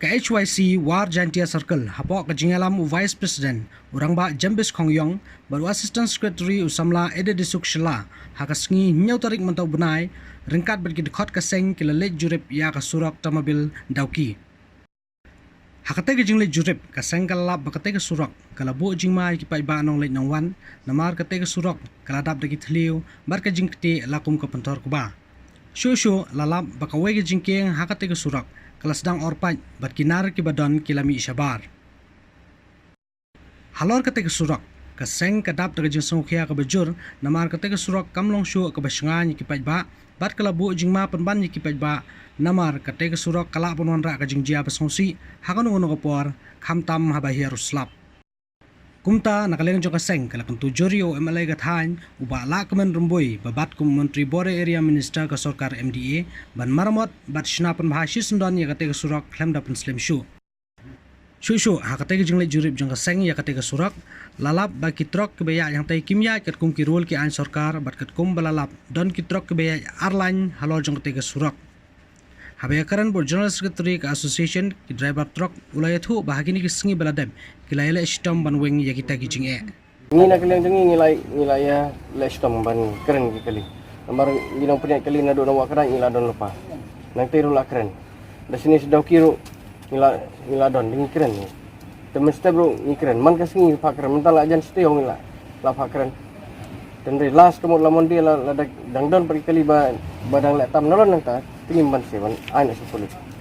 Ka HYC War Jantia Circle hapok ka jingalam Vice President urang ba Jambis Khongyong baru Assistant Secretary usamla Ede Disuk Shela hakasngi nyau tarik mentau benai ringkat bagi dekhot kaseng kila let jurip ya ka surak tamabil dauki. Hakate ka jinglet jurip kaseng kalap bakate ka surak kala bu jingma ki pai ba nong let nongwan namar kate ka surak kala dap dagi thliu bar ka jingkte lakum ka pentor kuba. Shu lalap bakawe ka jingkeng hakate ka surak kala sedang orpaj bat kinar ki badon kilami isyabar. Halor kate ke surak kaseng kadap daga jing songkhia ka bajur namar kate ke surak kamlong shu ka basnga ni ki pajba bat kala bu jingma penban ni ki pajba namar kate ke surak kala ponwan ra ka jingjia basongsi hakan ngono ko por khamtam habahi ruslap. Kumta nakaleng jong kaseng kala kan tujuri o MLA gathan uba la kemen rumboi babat kum menteri bore area minister ka sarkar MDA ban maramot bat shnapan bhashi sundon ya kate ka surak klem da slim shu ha kate ka jingle jurip jong kaseng ya kate ka surak lalap ba kitrok ke beya yang tai kimya ket kum ki rule ki an sarkar bat ket kum balalap don kitrok ke beya airline halor jong kate ka surak habaya karan bor general secretary ka association ki driver truck ulayathu bahagini ki singi baladem kilayala istom ban weng ya kita gijing ni nak kalian dengi nilai ya lestom ban keren kali nomor ginong punya kali na do na wakran ila don lupa nang tiru la keren da sini sedau kiro ila don dengi keren ni temen step bro ni keren man kasingi pak keren mental ajan setiong ila la pak keren dan last kemud lamon dia la dang don pergi kali ba badang letam nolon nang ta tingin ban seban ai nak sepuluh